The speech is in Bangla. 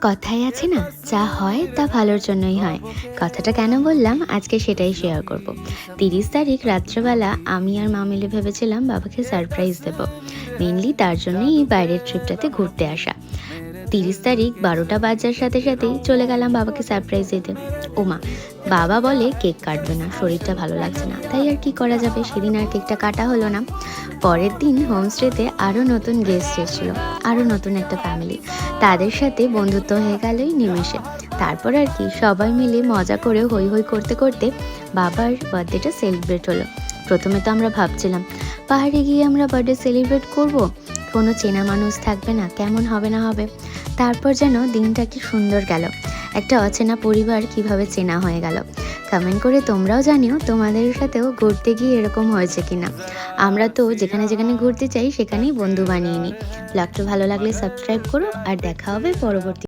কথাই আছে না, যা হয় তা ভালোর জন্যই হয়। কথাটা কেন বললাম আজকে সেটাই শেয়ার করব। 30 তারিখ রাত্রেবেলা আমি আর মা মিলে ভেবেছিলাম বাবাকে সারপ্রাইজ দেব। মেনলি তার জন্যই এই বাইরের ট্রিপটাতে ঘুরতে আসা। 30 তারিখ 12টা বাজার সাথে সাথেই চলে গেলাম বাবাকে সারপ্রাইজ দিতে। ওমা, বাবা বলে কেক কাটবে না, শরীরটা ভালো লাগছে না। তাই আর কি করা যাবে, সেদিন আর কেকটা কাটা হলো না। পরের দিন হোমস্টেতে আরও নতুন গেস্ট এসেছিল, আরও নতুন একটা ফ্যামিলি। তাদের সাথে বন্ধুত্ব হয়ে গেলই নিমেষে। তারপর আর কি সবাই মিলে মজা করে হই হই করতে করতে বাবার বার্থডেটা সেলিব্রেট হলো। প্রথমে তো আমরা ভাবছিলাম পাহাড়ে গিয়ে আমরা বার্থডে সেলিব্রেট করব, কোনো চেনা মানুষ থাকবে না, কেমন হবে না হবে। তারপর যেন দিনটা কি সুন্দর গেল, একটা অচেনা পরিবার কিভাবে চেনা হয়ে গেল। কমেন্ট করে তোমরাও জানিও তোমাদের সাথেও ঘুরতে গিয়ে এরকম হয়েছে কিনা। আমরা তো যেখানে যেখানে ঘুরতে চাই সেখানেই বন্ধু বানিয়ে নিই। ব্লগটা ভালো লাগলে সাবস্ক্রাইব করো, আর দেখা হবে পরবর্তী